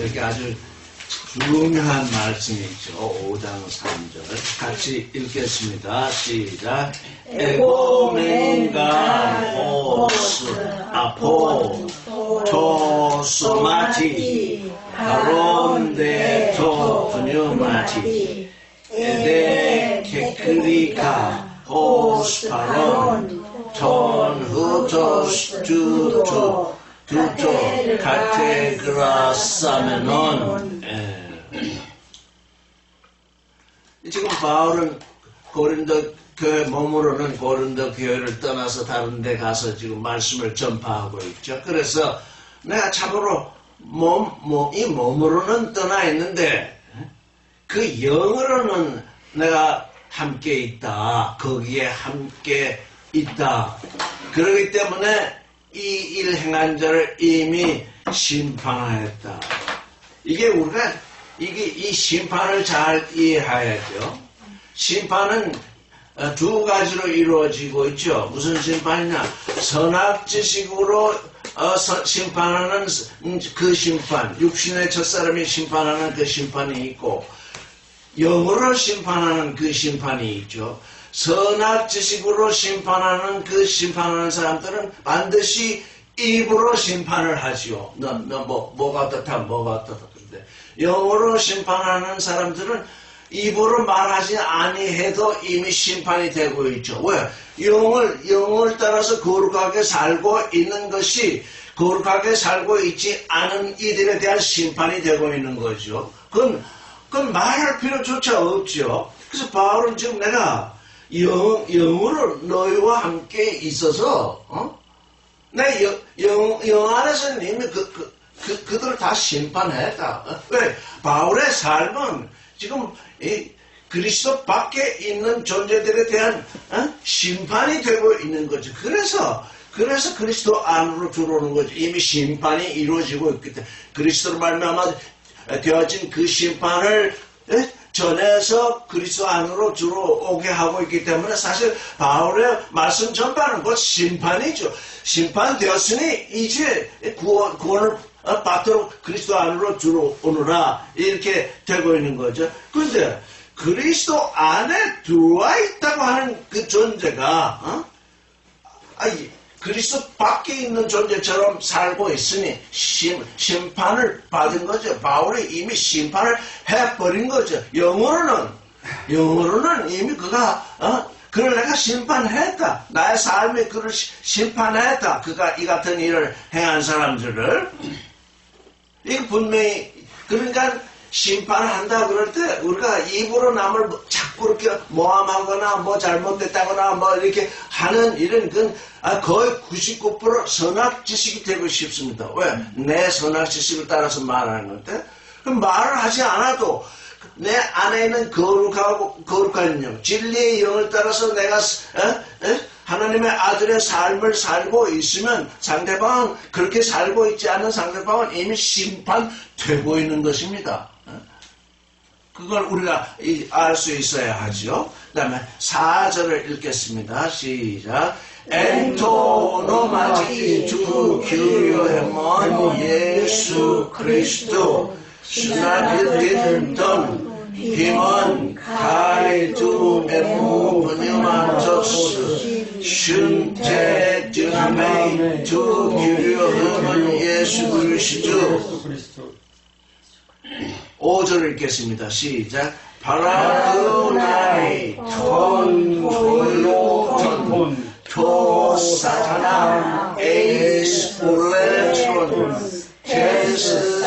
여기 아주 중요한 말씀이 있죠. 5장 3절 같이 읽겠습니다. 시작. 에고멘가 호스 아포 토스마티 바론데토 분유마티 에데 케크리카 호스파론 톤 후토스 두토 카테그라사메논. 지금 바울은 고린도 교회 머무르는 고린도 교회를 떠나서 다른 데 가서 지금 말씀을 전파하고 있죠. 그래서 내가 참으로 이 몸으로는 떠나 있는데 그 영으로는 내가 함께 있다. 거기에 함께 있다. 그렇기 때문에 이 일 행한 자를 이미 심판하였다. 이게 이 심판을 잘 이해해야죠. 심판은 두 가지로 이루어지고 있죠. 무슨 심판이냐? 선악지식으로 심판하는 그 심판, 육신의 첫사람이 심판하는 그 심판이 있고, 영으로 심판하는 그 심판이 있죠. 선악지식으로 심판하는 그 심판하는 사람들은 반드시 입으로 심판을 하지요. 뭐가 어떻다, 뭐가 어떻다. 근데 영으로 심판하는 사람들은 입으로 말하지 아니해도 이미 심판이 되고 있죠. 왜? 영을 따라서 거룩하게 살고 있는 것이 거룩하게 살고 있지 않은 이들에 대한 심판이 되고 있는 거죠. 그건 말할 필요조차 없죠. 그래서 바울은 지금 내가 영으로 너희와 함께 있어서, 내 영 안에서는 이미 그들을 다 심판했다. 왜? 바울의 삶은 지금 그리스도 밖에 있는 존재들에 대한 심판이 되고 있는 거죠. 그래서 그리스도 안으로 들어오는 거죠. 이미 심판이 이루어지고 있기 때문에 그리스도로 말미암아 되어진 그 심판을 전해서 그리스도 안으로 들어오게 하고 있기 때문에 사실 바울의 말씀 전반은 곧 심판이죠. 심판되었으니 이제 구원을 받도록 그리스도 안으로 들어오느라 이렇게 되고 있는 거죠. 그런데 그리스도 안에 들어와 있다고 하는 그 존재가 그리스도 밖에 있는 존재처럼 살고 있으니 심판을 받은 거죠. 바울이 이미 심판을 해버린 거죠. 영어로는 이미 그를 내가 심판했다. 나의 삶에 그를 심판했다. 그가 이 같은 일을 행한 사람들을. 이거 분명히, 그러니까 심판한다 그럴 때 우리가 입으로 남을 자꾸 이렇게 모함하거나 뭐 잘못됐다거나 뭐 이렇게 하는 일은 거의 99% 선악지식이 되고 싶습니다. 왜? 내 선악지식을 따라서 말하는 건데, 그럼 말을 하지 않아도 내 안에 있는 거룩한 영, 진리의 영을 따라서 내가 하나님의 아들의 삶을 살고 있으면 상대방은, 그렇게 살고 있지 않은 상대방은 이미 심판되고 있는 것입니다. 그걸 우리가 알 수 있어야 하죠. 그 다음에 4절을 읽겠습니다. 시작. 엔토노마티 주 규요해몬 예수 그리스도 스나빌리던 힘은 가이두 에무 분유마토스 슌테 드나메이 주 규요해몬 예수 그리스도. 5절을 읽겠습니다. 시작. 파라그나이 톤 토사타나 에이스 올레트론 테스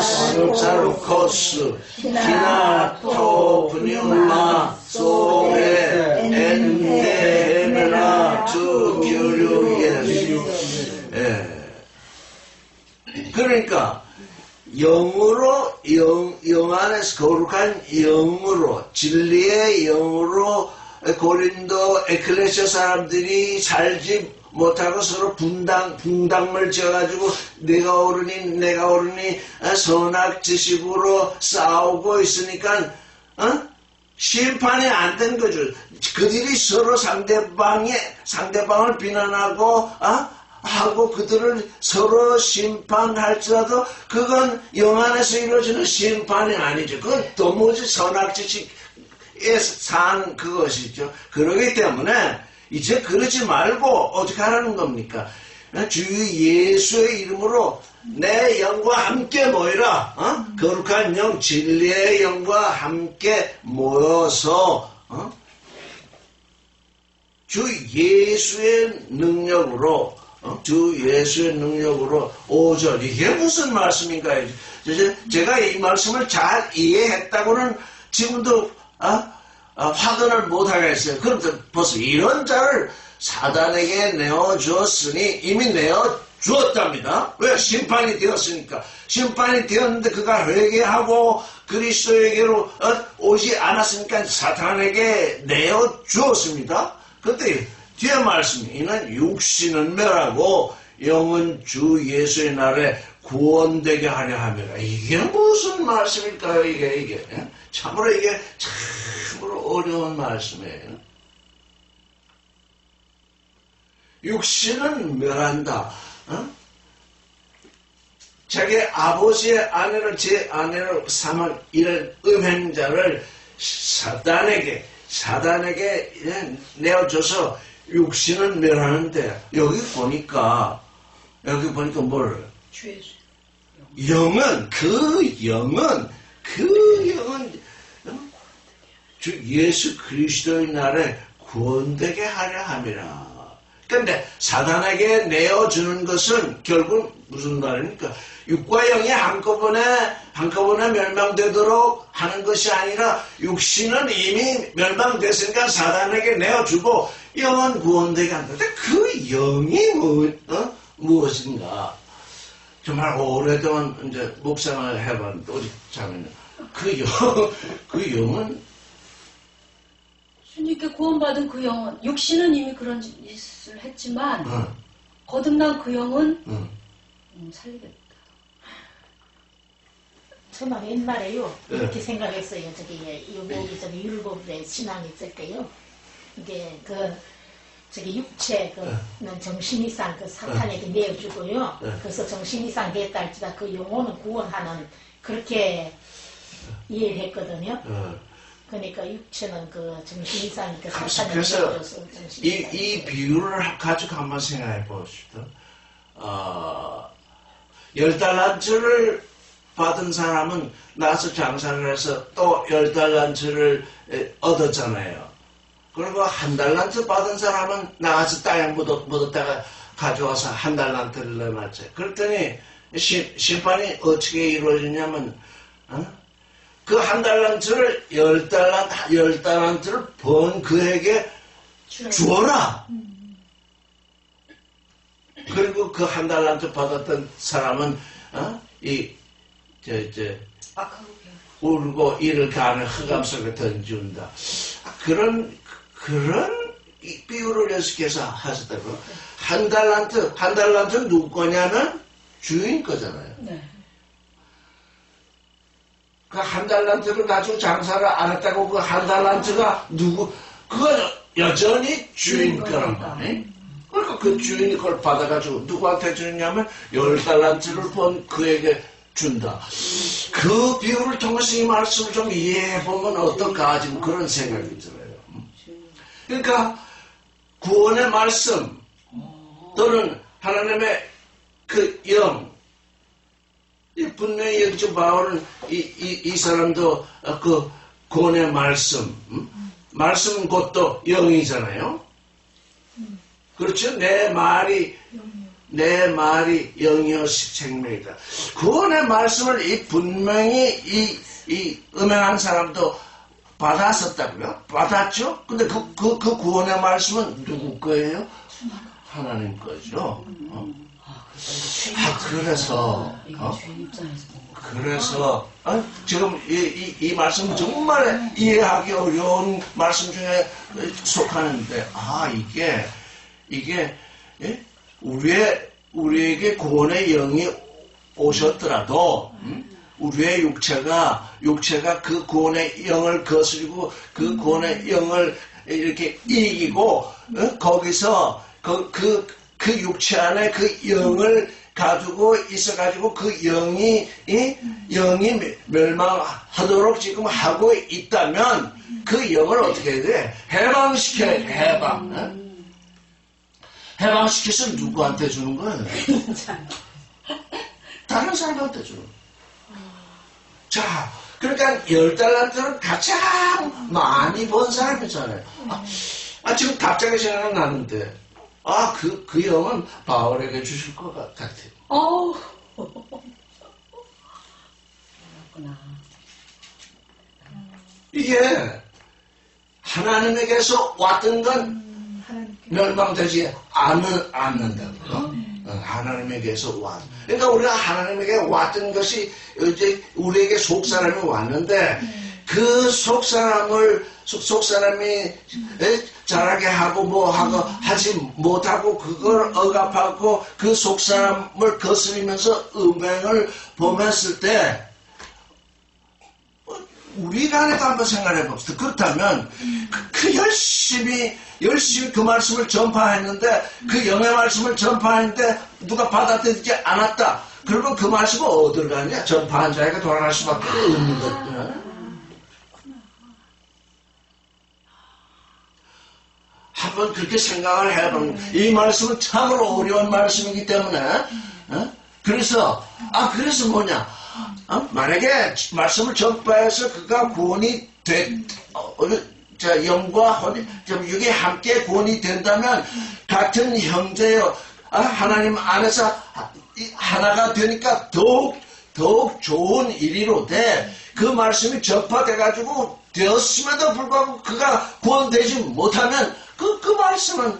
사르코스 키나토 분유마 소에 엔데메나 두 규류예수. 그러니까 영으로, 영 안에서 거룩한 영으로, 진리의 영으로 고린도 에클레시아 사람들이 살지 못하고 서로 붕당을 지어가지고 내가 옳으니 선악지식으로 싸우고 있으니까 심판이 안 된 거죠. 그들이 서로 상대방을 비난하고 하고 그들을 서로 심판할지라도 그건 영 안에서 이루어지는 심판이 아니죠. 그건 도무지 선악지식에서 사는 그것이죠. 그러기 때문에 이제 그러지 말고 어떻게 하라는 겁니까? 주 예수의 이름으로 내 영과 함께 모이라. 거룩한 영, 진리의 영과 함께 모여서 주 예수의 능력으로 오절. 이게 무슨 말씀인가요? 제가 이 말씀을 잘 이해했다고는 지금도 확언을 못하겠어요. 그런데 벌써 이런 자를 사단에게 내어주었으니 이미 내어주었답니다. 왜? 심판이 되었으니까. 심판이 되었는데 그가 회개하고 그리스도에게로 오지 않았으니까 사탄에게 내어주었습니다. 그런데 뒤에 말씀이 이는 육신은 멸하고 영은 주 예수의 날에 구원되게 하려 함이라. 이게 무슨 말씀일까요? 이게 참으로 이게 참으로 어려운 말씀이에요. 육신은 멸한다. 자기 아버지의 아내를 제 아내로 삼은 이런 음행자를 사단에게 내어줘서 육신은 멸하는데 여기 보니까 뭘? 영은 주 예수 그리스도의 날에 구원되게 하려 함이라. 그런데 사단에게 내어주는 것은 결국 무슨 말입니까? 육과 영이 한꺼번에 멸망되도록 하는 것이 아니라 육신은 이미 멸망됐으니까 사단에게 내어주고 영은 구원되게 한다. 근데 그 영이 무엇인가? 정말 오래동안 이제 묵상을 해봤는데 어디 자면 그 영은 주님께 구원받은 그 영은 육신은 이미 그런 짓을 했지만 거듭난 그 영은 살리겠다. 저는 옛날에요 이렇게 생각했어요. 저기 율법의 신앙이 있을 때요. 이게 저기 육체는 정신 이상 사탄에게 내어주고요. 그래서 정신 이상 됐다 할지라 그 영혼은 구원하는 그렇게 이해를 했거든요. 그러니까 육체는 정신 이상이 사탄에게 내어줘서 이 비유를 가지고 한번 생각해 보십시오. 10달란트를 받은 사람은 나서 장사를 해서 또 10달란트를 얻었잖아요. 그리고 1달란트 받은 사람은 나가서 땅에 묻었다가 가져와서 1달란트를 넣어놨죠. 그랬더니 심판이 어떻게 이루어지냐면 그 1달란트를 10달란트를 번 그에게 주어라. 그리고 그 1달란트 받았던 사람은 울고 이를 가는 흑암 속에 던진다. 그런 비유를 예수께서 하셨다고. 1달란트 누구 거냐면 주인 거잖아요. 네. 그 1달란트를 가지고 장사를 안 했다고 그 1달란트가 그건 여전히 주인 거란 말이에요. 그러니까 그 주인이 그걸 받아가지고 누구한테 주느냐면 10달란트를 번 그에게 준다. 그 비유를 통해서 이 말씀을 좀 이해해보면 어떨까 지금 그런 생각이 들어요. 그러니까 구원의 말씀 또는 하나님의 그 영, 분명히 여기 바울은 이 사람도 그 구원의 말씀은 곧또 영이잖아요. 그렇죠? 내 말이 영이요 생명이다. 구원의 말씀을 분명히 이 음행한 사람도 받았었다고요? 받았죠? 근데 그 구원의 말씀은 누구 거예요? 하나님 거죠. 그래서 지금 이 말씀 정말 이해하기 어려운 말씀 중에 속하는데 이게 우리에게 구원의 영이 오셨더라도 우리의 육체가 그 구원의 영을 거스리고 그 구원의 영을 이렇게 이기고 거기서 그 그 육체 안에 그 영을 가지고 있어가지고 그 영이 멸망하도록 지금 하고 있다면 그 영을 어떻게 해야 돼? 해방시켜야 돼. 해방시켜서 누구한테 주는 거예요? 다른 사람한테 주는 거예요. 자, 그러니까 10달란트는 가장 많이 번 사람이잖아요. 지금 갑자기 생각나는데, 그 영은 바울에게 주실 것 같아요. 그렇구나. 이게 하나님에게서 왔던 건 멸망되지 않는다고요. 하나님에게서 왔. 그러니까 우리가 하나님에게 왔던 것이 이제 우리에게 속 사람이 왔는데 그 속 사람이 잘하게 하고 뭐 하고 하지 못하고 그걸 억압하고 그 속 사람을 거스리면서 음행을 범했을 때 우리가 안에도 한번 생각해 봅시다. 그렇다면 그 열심히 그 말씀을 전파했는데 그 영의 말씀을 전파했는데 누가 받아들이지 않았다. 그러면 그 말씀은 어디로 가냐? 전파한 자에게 돌아갈 수밖에 없는 거거든요. 한번 그렇게 생각을 해보면 이 말씀은 참으로 어려운 말씀이기 때문에 그래서 뭐냐? 만약에 말씀을 전파해서 그가 구원이 영과 혼이 육이 함께 구원이 된다면 같은 형제여 하나님 안에서 하나가 되니까 더욱 좋은 일이로되 그 말씀이 전파돼가지고 되었음에도 불구하고 그가 구원되지 못하면 그 말씀은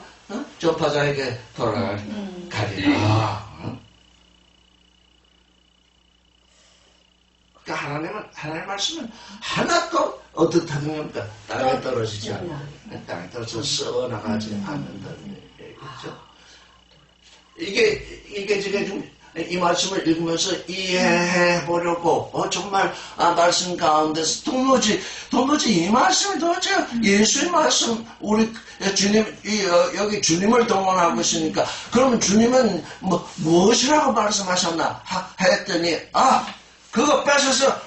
전파자에게 돌아가리라. 그러니까 하나님의 말씀은 하나도 어떻다는 겁니까? 땅에 떨어지지 않는다. 땅에 떨어져 썩어나가지 않는다는 얘기죠. 이게 지금 이 말씀을 읽으면서 이해해 보려고 정말 말씀 가운데서 도무지 이 말씀이 도대체 예수의 말씀 우리 주님 여기 주님을 동원하고 있으니까 그러면 주님은 무엇이라고 말씀하셨나 했더니 그거 뺏어서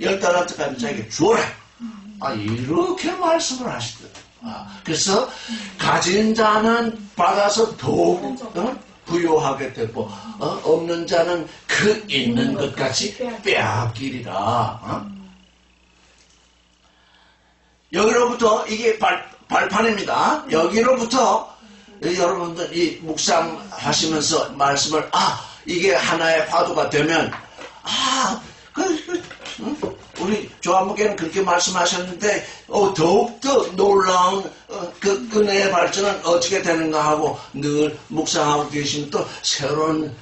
10달란트까지 자기에게 주어라. 이렇게 말씀을 하시더라고요. 그래서 가진 자는 받아서 더욱 부요하게 되고 없는 자는 그 있는 것 같이 빼앗기리라. 여기로부터 이게 발판입니다. 여기로부터 여러분들 이 묵상하시면서 말씀을 이게 하나의 화두가 되면 우리 조한목에는 그렇게 말씀하셨는데 더욱더 놀라운 그 은혜의 발전은 어떻게 되는가 하고 늘 묵상하고 계시면 또 새로운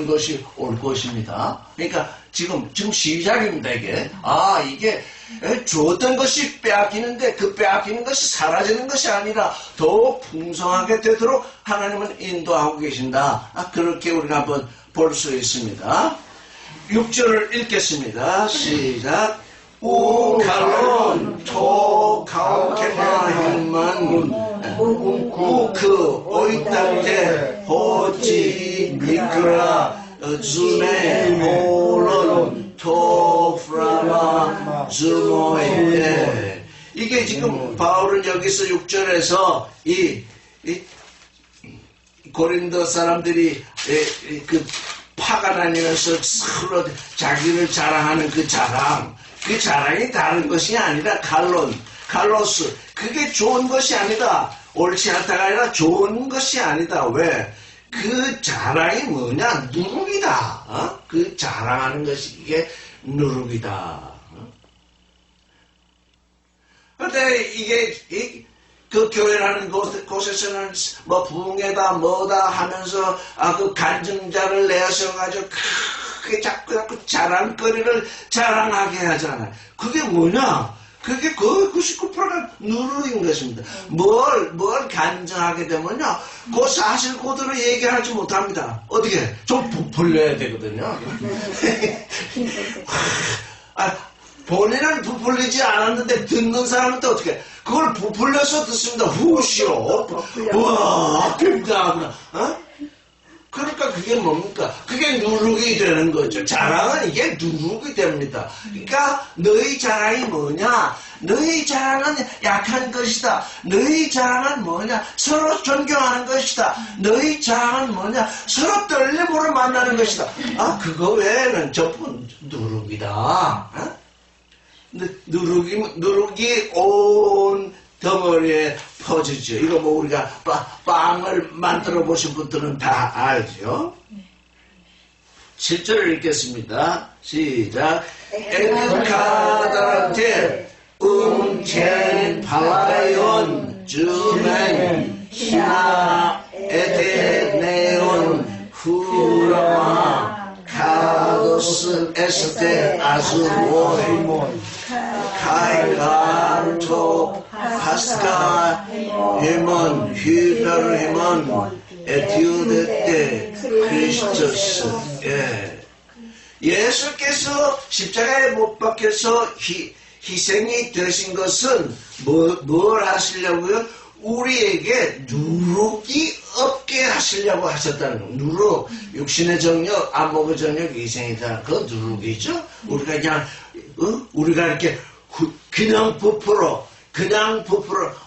것이 올 것입니다. 그러니까 지금 시작입니다. 이게 주었던 것이 빼앗기는데 그 빼앗기는 것이 사라지는 것이 아니라 더욱 풍성하게 되도록 하나님은 인도하고 계신다. 그렇게 우리가 한번 볼 수 있습니다. 6절을 읽겠습니다. 시작. 우칼론 토카오케마힌만 우크 오이탄테 호지 미크라 즈메 모론 토프라마 즈모에 이게 지금 바울은 여기서 6절에서 이 고린도 사람들이 그 파가 다니면서 서로 자기를 자랑하는 그 자랑이 다른 것이 아니라 칼로스 그게 좋은 것이 아니다. 옳지 않다가 아니라 좋은 것이 아니다. 왜? 그 자랑이 뭐냐? 누룩이다. 그 자랑하는 것이 이게 누룩이다. 그런데 이게 그 교회라는 곳에서는 부흥회다 뭐다 하면서 그 간증자를 내세워가지고 크게 자꾸 자랑거리를 자랑하게 하잖아요. 그게 뭐냐? 그게 그 99%가 누룩인 것입니다. 뭘 간증하게 되면요. 그 사실 그대로 얘기하지 못합니다. 어떻게? 좀 부풀려야 되거든요. 본인은 부풀리지 않았는데 듣는 사람은 또 어떻게? 그걸 부풀려서 듣습니다. 후시오. 와, 굉장하구나. 그러니까 그게 뭡니까? 그게 누룩이 되는 거죠. 자랑은 이게 누룩이 됩니다. 그러니까 너희 자랑이 뭐냐? 너희 자랑은 약한 것이다. 너희 자랑은 뭐냐? 서로 존경하는 것이다. 너희 자랑은 뭐냐? 서로 떨림으로 만나는 것이다. 그거 외에는 전부 누룩이다. 누룩이 온 덩어리에 퍼지죠. 이거 뭐 우리가 빵을 만들어 보신 분들은 다 알죠. 7절을 읽겠습니다. 시작. 에드카다란테 팔라이온 주멘 히나 에테네온 후라마 카도스 에스테 아즈모이몬 카이가르토 파스카 헤몬 휘별 헤몬 에티오데테 크리스토스. 예수께서 십자가에 못 박혀서 희생이 되신 것은 뭘 하시려고요? 우리에게 누룩이 없게 하시려고 하셨다는 거예요. 누룩, 육신의 정력, 안목의 정력, 희생이다. 그 누룩이죠. 우리가 이렇게 그냥 부풀어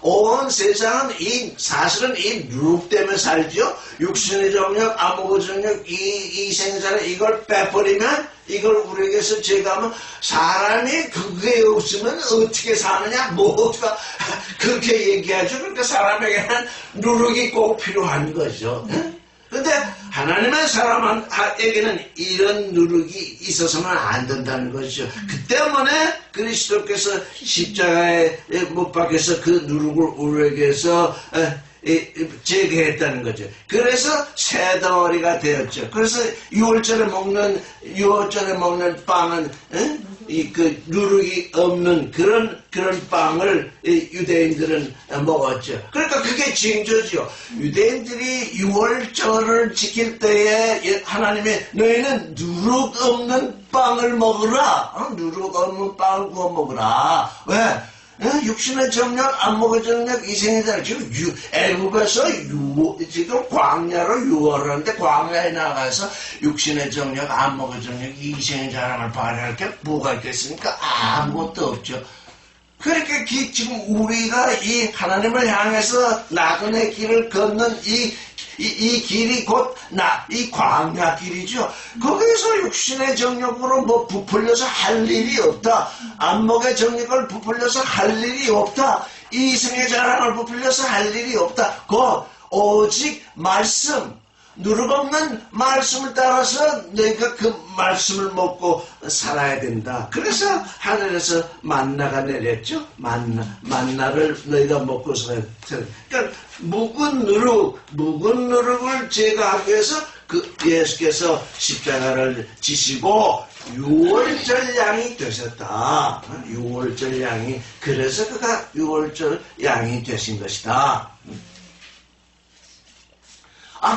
온 세상은 사실은 이 누룩 때문에 살죠. 육신의 정력, 안목의 정력, 이 생사를 이걸 빼버리면 이걸 우리에게서 제가하면 사람이 그게 없으면 어떻게 사느냐? 뭐가 그렇게 얘기하죠. 그러니까 사람에게는 누룩이 꼭 필요한 거죠. 근데 하나님의 사람에게는 이런 누룩이 있어서는 안 된다는 것이죠. 그 때문에 그리스도께서 십자가에 못 박혀서 그 누룩을 우리에게서 제거했다는 거죠. 그래서 새 덩어리가 되었죠. 그래서 6월절에 먹는 빵은 그 누룩이 없는 그런 빵을 유대인들은 먹었죠. 그러니까 그게 징조죠. 유대인들이 6월절을 지킬 때에 하나님이 너희는 누룩 없는 빵을 먹으라. 누룩 없는 빵을 구워 먹으라. 왜? 육신의 정력, 안목의 정력, 이생이다. 지금 애국에서 지금 광야로 유월하는데 광야에 나가서 육신의 정력, 안목의 정력, 이생의 자랑을 발휘할 게 뭐가 있겠습니까? 아무것도 없죠. 그러니까 지금 우리가 이 하나님을 향해서 나그네 길을 걷는 이 길이 곧 이 광야 길이죠. 거기서 육신의 정력으로 뭐 부풀려서 할 일이 없다. 안목의 정력을 부풀려서 할 일이 없다. 이승의 자랑을 부풀려서 할 일이 없다. 오직 말씀, 누룩 없는 말씀을 따라서 너희가 그 말씀을 먹고 살아야 된다. 그래서 하늘에서 만나가 내렸죠. 만나를 너희가 먹고 살아야 된다. 그러니까 묵은 누룩을 제거하기 위해서 예수께서 십자가를 지시고 6월절 양이 되셨다. 6월절 양이, 그래서 그가 6월절 양이 되신 것이다.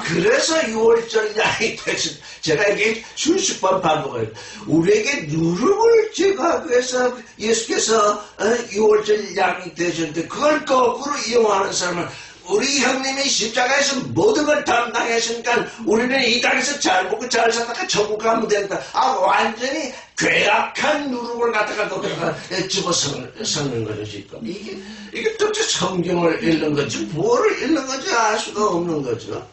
그래서 6월절 양이 되신, 제가 이게 수십 번 반복해요. 우리에게 누룩을 제거하기 위해서 예수께서 6월절 양이 되셨는데, 그걸 거꾸로 이용하는 사람은 우리 형님이 십자가에서 모든 걸 담당했으니까 우리는 이 땅에서 잘 먹고 잘 살다가 천국 가면 된다. 완전히 괴악한 누룩을 갖다가 거기다가 집어넣는 거죠, 지금. 이게 도대체 성경을 읽는 건지, 뭐를 읽는 건지 알 수가 없는 거죠.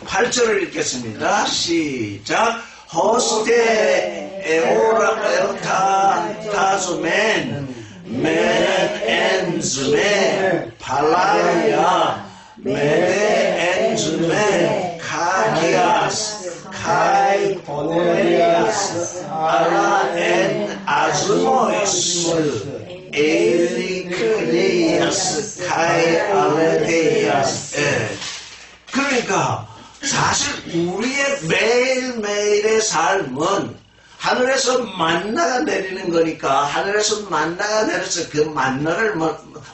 8절을 읽겠습니다. 시작. 호스테 에오라 타소멘 엔즈메 팔라야 메데 엔즈메 카기아스 카이 보네리아스 아라 엔 아즈모이스 에리크리아스 카이 알레데이아스. 그러니까 사실 우리의 매일매일의 삶은 하늘에서 만나가 내리는 거니까, 하늘에서 만나가 내려서 그 만나를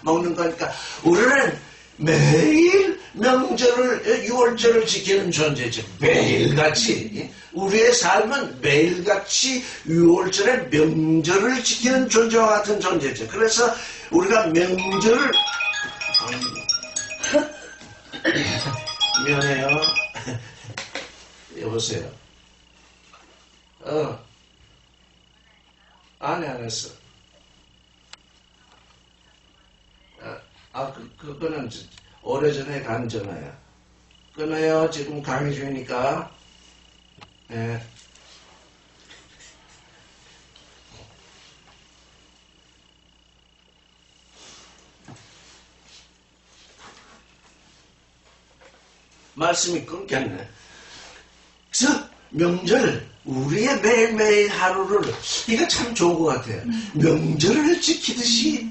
먹는 거니까, 우리는 매일 명절을, 유월절을 지키는 존재죠. 매일같이. 우리의 삶은 매일같이 유월절의 명절을 지키는 존재와 같은 존재죠. 그래서 우리가 명절을, 미안해요. 여보세요. 아니, 안 했어. 그거는 오래전에 간 전화야. 끊어요. 지금 강의 중이니까. 네. 말씀이 끊겼네. 그래서 명절, 우리의 매일매일 하루를, 이거 참 좋은 것 같아요. 명절을 지키듯이,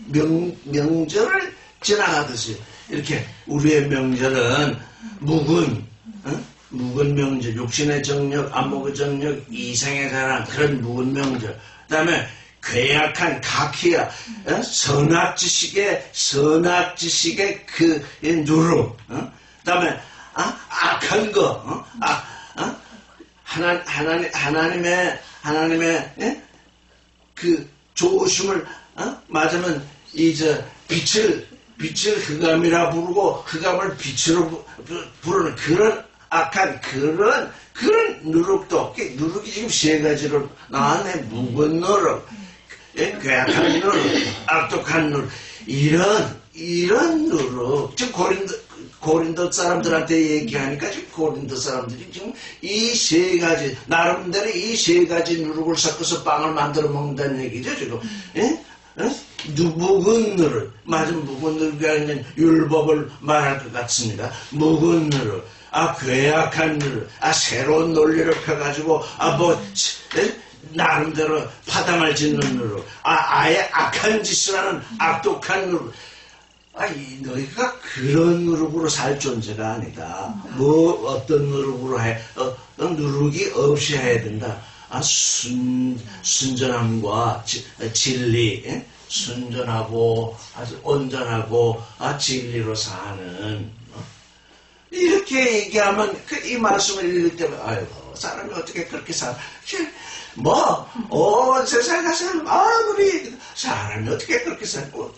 명절을 지나가듯이, 이렇게 우리의 명절은 묵은 명절, 육신의 정력, 안목의 정력, 이생의 자랑, 그런 묵은 명절. 그 다음에 괴약한 각희야, 선악지식의 그 누름. 그 다음에 악한 거, 하나님의 그 좋으심을 맞으면 빛을 흑암이라 부르고 흑암을 빛으로 부르는 그런 악한 그런 누룩도, 누룩이 지금 세 가지로 나왔네. 묵은 누룩, 괴악한 누룩, 악독한 누룩, 이런 누룩. 지금 고린도 사람들한테 얘기하니까 지금 고린도 사람들이 지금 이 세 가지, 나름대로 이 세 가지 누룩을 섞어서 빵을 만들어 먹는다는 얘기죠, 지금. 묵은 누룩, 맞은 묵은 누룩이 아니면 율법을 말할 것 같습니다. 묵은 누룩, 괴악한 누룩, 새로운 논리를 펴가지고, 나름대로 파당을 짓는 누룩, 아예 악한 짓을 하는 악독한 누룩. 너희가 그런 누룩으로 살 존재가 아니다. 어떤 누룩으로 누룩이 없이 해야 된다. 순전함과 진리, 순전하고 아주 온전하고 온전하고 진리로 사는, 이렇게 얘기하면 이 말씀을 읽을 때면 아이고 사람이 어떻게 그렇게 살아? 온 세상 가서 아무리 사람이 어떻게 그렇게 살고,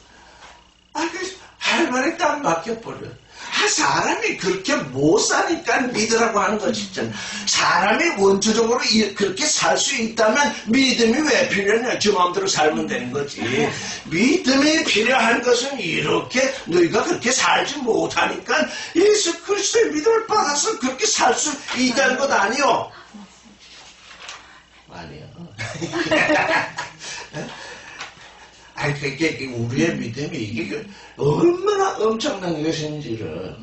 할 말에 딱 막혀버려. 사람이 그렇게 못 사니까 믿으라고 하는 거지. 진짜. 사람이 원초적으로 그렇게 살 수 있다면 믿음이 왜 필요하냐? 저 마음대로 살면 되는 거지. 믿음이 필요한 것은 이렇게 너희가 그렇게 살지 못하니까 예수 그리스도의 믿음을 받아서 그렇게 살 수 있다는 것 아니요? 아니요. 그게 우리의 믿음이 이게 얼마나 엄청난 것인지를,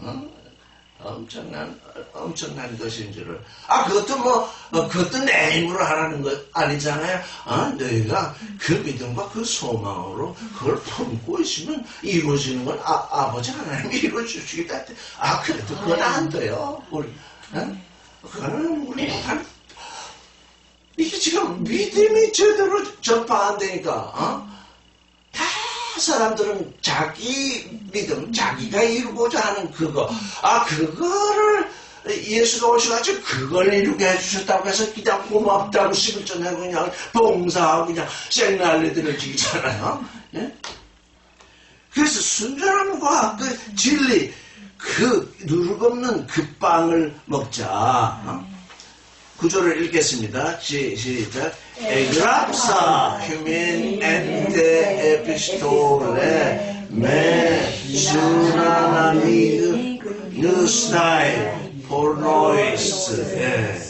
엄청난 것인지를. 그것도 그것도 내 힘으로 하라는 것 아니잖아요. 너희가 그 믿음과 그 소망으로 그걸 품고 있으면 이루어지는 건 아버지 하나님이 이루어주시겠다. 그래도 그건 안 돼요. 그거는 우리 못하는. 이게 지금 믿음이 제대로 전파 안 되니까, 다 사람들은 자기 믿음, 자기가 이루고자 하는 그거, 그거를 예수가 오셔가지고 그걸 이루게 해주셨다고 해서 그냥 고맙다고 11전에 그냥 봉사하고 그냥 생날레들을 지기잖아요. 예? 그래서 순전함과 그 진리, 그 누룩 없는 그 빵을 먹자. 구조를 읽겠습니다. 시작. 에그랍사 휴민 엔테 에피스톨레 메 수나나미드 뉴스타일 포르노이스.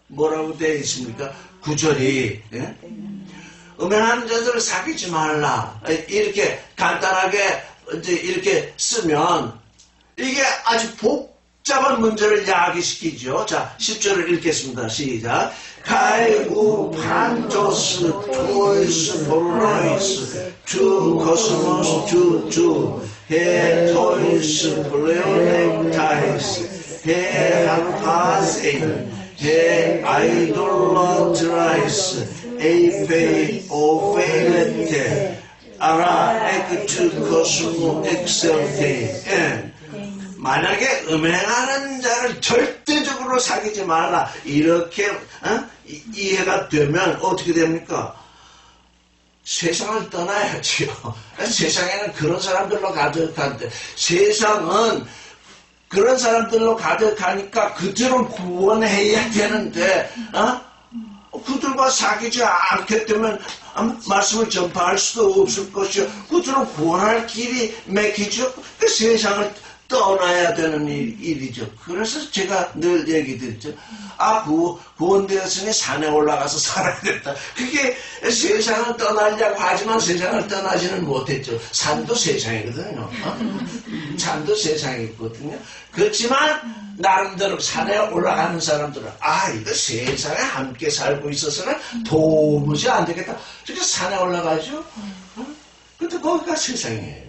뭐라고 되어 있습니까? 구절이 음행하는 자들을 사귀지 말라. 이렇게 간단하게 이렇게 쓰면 이게 아주 복잡한 문제를 야기시키죠. 자, 10절을 읽겠습니다. 시작. 가이구 판조스 토이스 포르노이스 투 코스모스 투 해 토이스 플레오넥타이스 해 하파세인 해 아이돌로트라이스 에이페이 오페레테 알아, 액트, 코스모, 엑셀테. 만약에 음행하는 자를 절대적으로 사귀지 말라. 이렇게 이해가 되면 어떻게 됩니까? 세상을 떠나야지요. 세상에는 그런 사람들로 가득한데 세상은 그런 사람들로 가득하니까 그들을 구원해야 되는데 그들과 사귀지 않게 되면 말씀을 전파할 수도 없을 것이요. 그들을 구원할 길이 막히죠. 그 세상을 떠나야 되는 일이죠. 그래서 제가 늘 얘기 드렸죠. 구원되었으니 산에 올라가서 살아야 된다. 그게 세상을 떠나려고 하지만 세상을 떠나지는 못했죠. 산도 세상이거든요. 산도 세상이거든요. 그렇지만 나름대로 산에 올라가는 사람들은 이거 세상에 함께 살고 있어서는 도무지 안 되겠다. 그러니까 산에 올라가죠. 근데 거기가 세상이에요.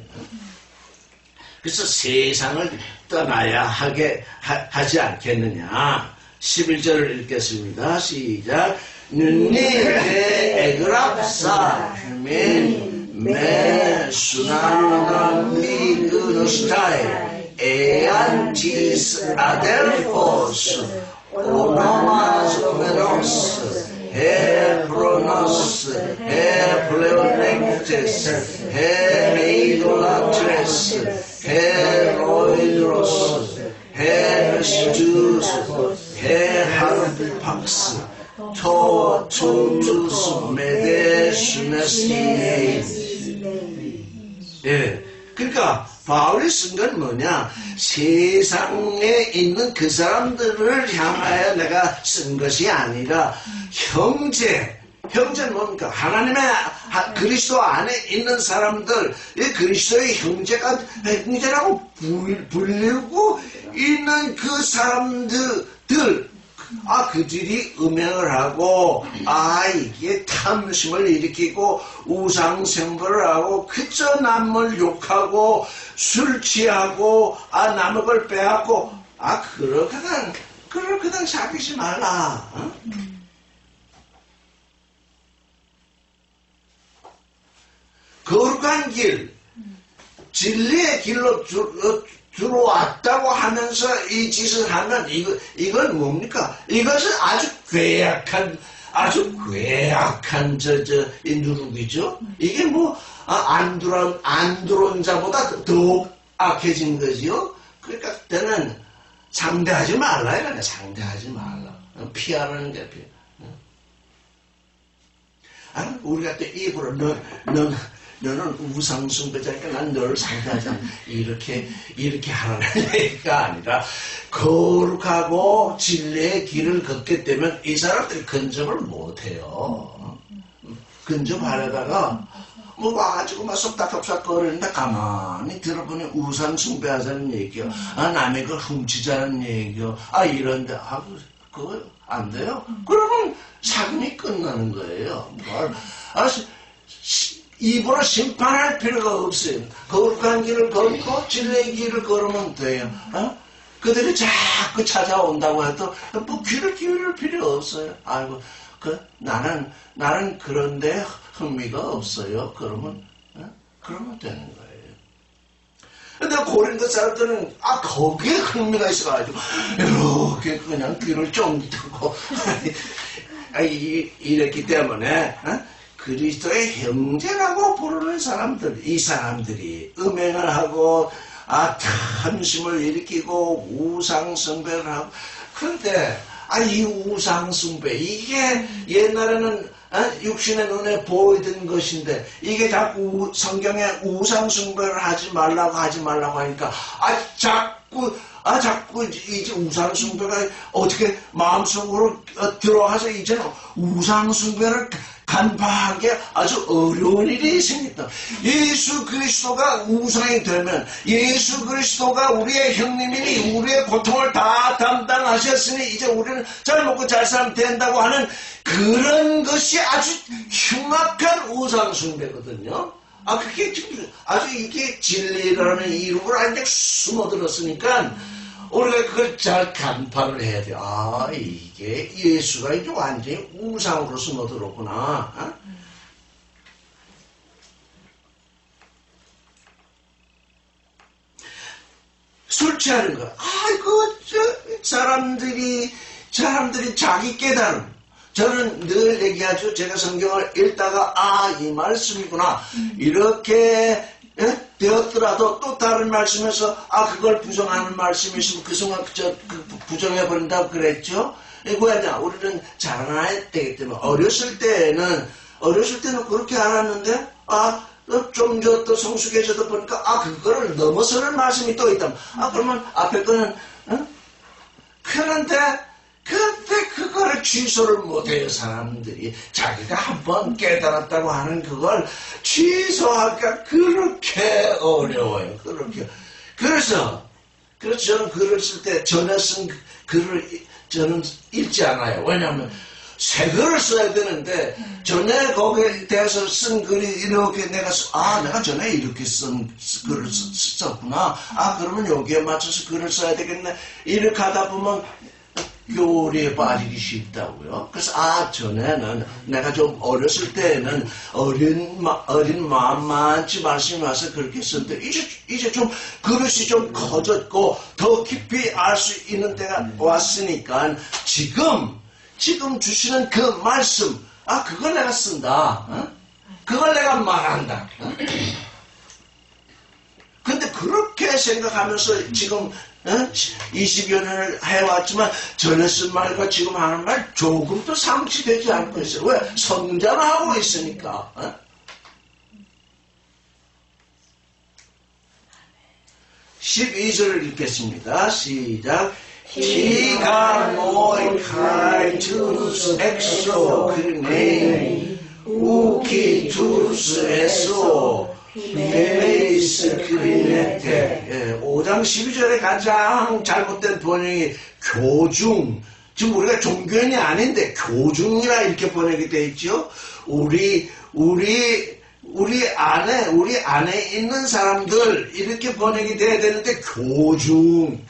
그래서 세상을 떠나야 하지 않겠느냐. 11절을 읽겠습니다. 시작. 눈니에 에그랍사 매 수나나 미그노스타에 에안티스 아델포스 오노마스메노스 헤프로노스 헤플레오넥테스 헤메이도나트레스 헤로이드로스 헤르시두스 헤하르팍스 토투투스 메데슈네스메이스. 예, 그러니까 바울이 쓴 건 뭐냐? 세상에 있는 그 사람들을 향하여 내가 쓴 것이 아니라 형제는 뭡니까? 하나님의 그리스도 안에 있는 사람들, 그리스도의 형제라고 불리고 있는 그 사람들, 그들이 음행을 하고, 이게 탐심을 일으키고, 우상생배를 하고, 그저 남을 욕하고, 술 취하고, 남의 걸 빼앗고, 그렇게는 사귀지 말라. 거룩한 길, 진리의 길로 들어왔다고 하면서 이 짓을 하면 이건 뭡니까? 이것은 아주 괴악한 이 누룩이죠. 이게 안 들어온 자보다 더욱 악해진 거지요. 그러니까 그때는 상대하지 말라 이거네. 상대하지 말라. 피하는 게 피해. 우리가 또 입으로 너는 우상숭배자니까 난 너를 상대하지 않아. 이렇게 하라는 얘기가 아니라 거룩하고 진리의 길을 걷게 되면 이 사람들이 근접을 못해요. 근접하려다가 와가지고 막 쏙닥쏙닥 거리는데 가만히 들어보니 우상숭배하자는 얘기요. 남의 걸 훔치자는 얘기요. 이런데 그거 안 돼요. 그러면 사금이 끝나는 거예요. 입으로 심판할 필요가 없어요. 거룩한 길을 걷고 진리의 길을 걸으면 돼요. 그들이 자꾸 찾아온다고 해도 귀를 기울일 필요 없어요. 나는 그런데 흥미가 없어요. 그러면 되는 거예요. 근데 고린도 사람들은 거기에 흥미가 있어가지고 이렇게 그냥 귀를 쫑긋하고 이랬기 때문에 그리스도의 형제라고 부르는 사람들, 이 사람들이 음행을 하고 탐심을 일으키고 우상숭배를 하고. 그런데 이 우상숭배 이게 옛날에는 육신의 눈에 보이던 것인데 이게 자꾸 성경에 우상숭배를 하지 말라고 하니까 자꾸 이제 우상숭배가 어떻게 마음속으로 들어와서 이제는 우상숭배를 간파하기 아주 어려운 일이 생겼다. 예수 그리스도가 우상이 되면 예수 그리스도가 우리의 형님이니 우리의 고통을 다 담당하셨으니 이제 우리는 잘 먹고 잘 살면 된다고 하는 그런 것이 아주 흉악한 우상숭배거든요. 그게 지금 아주 이게 진리라는 이름으로 완전히 숨어들었으니까 우리가 그걸 잘 간파를 해야 돼. 이게 예수가 이제 완전히 우상으로 숨어들었구나. 술 취하는 거야. 아이고, 사람들이 자기 깨달음. 저는 늘 얘기하죠. 제가 성경을 읽다가, 이 말씀이구나. 이렇게 되었더라도 또 다른 말씀에서, 그걸 부정하는 말씀이 있으면 그 순간 부정해버린다고 그랬죠. 왜냐, 우리는 자라나야 되기 때문에. 어렸을 때는 그렇게 알았는데, 좀 더 성숙해져도 보니까, 그거를 넘어서는 말씀이 또 있다. 그러면 앞에 거는, 그런데 그거를 취소를 못해요, 사람들이. 자기가 한번 깨달았다고 하는 그걸 취소하기가 그렇게 어려워요, 그렇게. 그래서 저는 글을 쓸 때 전에 쓴 글을 저는 읽지 않아요. 왜냐하면 새 글을 써야 되는데, 전에 거기에 대해서 쓴 글이 이렇게 내가 전에 이렇게 쓴 글을 썼구나. 그러면 여기에 맞춰서 글을 써야 되겠네. 이렇게 하다 보면 교리에 빠지기 쉽다고요. 그래서 전에는 내가 좀 어렸을 때는 어린 마음만치 말씀이 와서 그렇게 썼는데, 이제 좀 그릇이 좀 커졌고 더 깊이 알 수 있는 때가 왔으니까 지금 주시는 그 말씀, 그걸 내가 쓴다. 그걸 내가 말한다. 근데 그렇게 생각하면서 지금 20여 년을 해왔지만 전에 쓴 말과 지금 하는 말 조금도 상치되지 않고 있어요. 왜? 성장하고 있으니까. 12절을 읽겠습니다. 시작. 키가 모이카이투스 엑소 크리네 우키투스 에소 베이스 크리네테. 5장 12절에 가장 잘못된 번역이 교중. 지금 우리가 종교인이 아닌데 교중이라 이렇게 번역이 되어 있죠. 우리 안에 있는 사람들 이렇게 번역이 돼야 되는데 교중,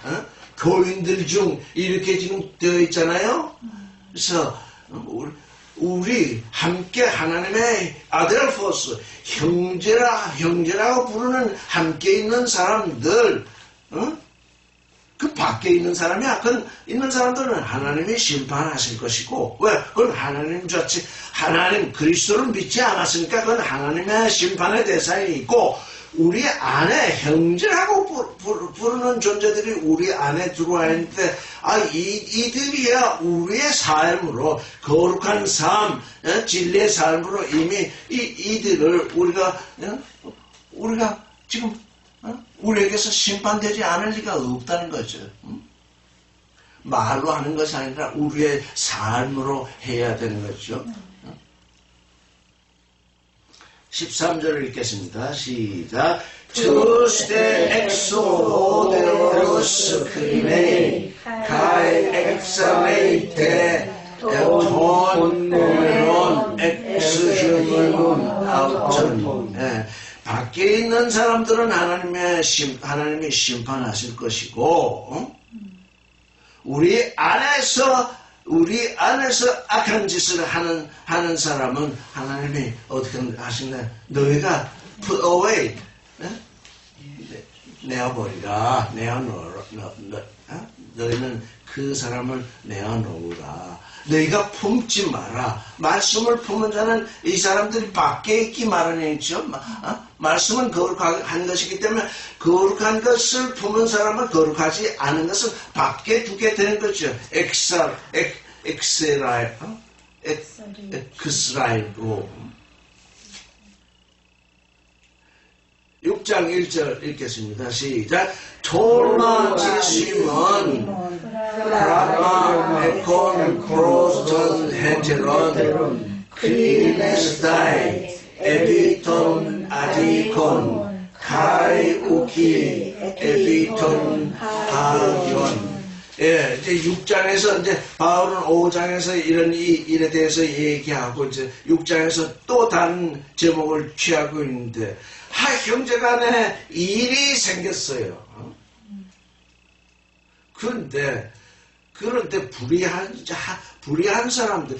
교인들 중 이렇게 지금 되어 있잖아요. 그래서 우리 함께 하나님의 아델포스 형제라고 부르는 함께 있는 사람들, 그 밖에 있는 사람이야. 그건 있는 사람들은 하나님이 심판하실 것이고, 왜? 그건 하나님 자체, 하나님 그리스도를 믿지 않았으니까 그건 하나님의 심판의 대상이 있고, 우리 안에 형제라고 부르는 존재들이 우리 안에 들어와 있는데, 이들이야 우리의 삶으로, 거룩한 삶, 진리의 삶으로 이미 이들을 우리가 지금, 우리에게서 심판되지 않을 리가 없다는 거죠. 말로 하는 것이 아니라 우리의 삶으로 해야 되는 거죠. 13절을 읽겠습니다. 시작. Tuste exoderos crine kai exalete ton numeron exujumun auton. 밖에 있는 사람들은 하나님이 심판하실 것이고, 우리 안에서 악한 짓을 하는 사람은 하나님이 어떻게 하시나? 너희가 put away, 내어버리라, 너희는 그 사람을 내어놓으라. 너희가 품지 마라. 말씀을 품은 자는 이 사람들이 밖에 있기 마련이죠. 말씀은 거룩한 것이기 때문에 거룩한 것을 품은 사람은 거룩하지 않은 것을 밖에 두게 되는 거죠. 엑스라이로. 6장 1절 읽겠습니다. 시작. 톨마지심은 브라마 에콘 크로스턴 헤테론 크리네스다이 에비톤 아디콘 카이 우키 에비톤 하기원. 이제 6장에서 이제 바울은 5장에서 이런 일에 대해서 얘기하고 이제 6장에서 또 다른 제목을 취하고 있는데, 형제간에 일이 생겼어요. 그런데 불의한 사람들,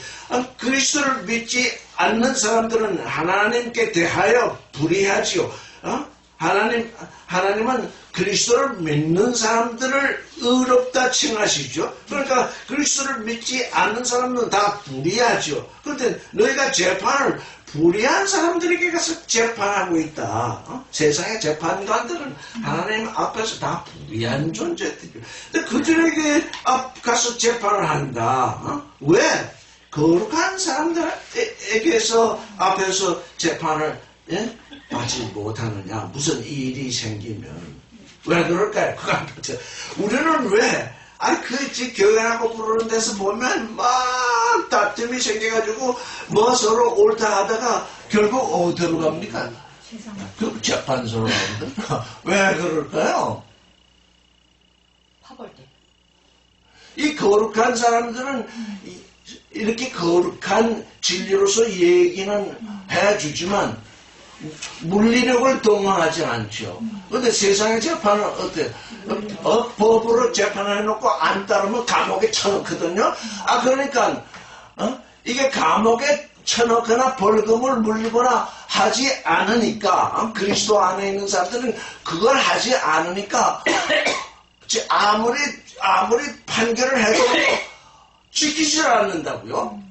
그리스도를 믿지 않는 사람들은 하나님께 대하여 불의하지요. 하나님은 그리스도를 믿는 사람들을 의롭다 칭하시죠. 그러니까 그리스도를 믿지 않는 사람들은 다 불의하죠. 그런데 너희가 재판을 불의한 사람들에게 가서 재판하고 있다. 세상의 재판관들은 하나님 앞에서 다 불의한 존재들이에요. 근데 그들에게 가서 재판을 한다. 왜? 거룩한 사람들에게서 앞에서 재판을 받지 못하느냐. 무슨 일이 생기면. 왜 그럴까요? 우리는 왜? 교회라고 부르는 데서 보면 막 다툼이 생겨가지고 뭐 서로 옳다 하다가 결국 어디로 갑니까? 그 재판소로 갑니다. 왜 그럴까요? 파벌대. 이 거룩한 사람들은 이렇게 거룩한 진리로서 얘기는 해주지만 물리력을 동원하지 않죠. 근데 세상의 재판은 어때요? 법으로 재판을 해놓고 안 따르면 감옥에 쳐넣거든요. 그러니까 이게 감옥에 쳐넣거나 벌금을 물리거나 하지 않으니까 그리스도 안에 있는 사람들은 그걸 하지 않으니까 아무리 판결을 해도 지키질 않는다고요.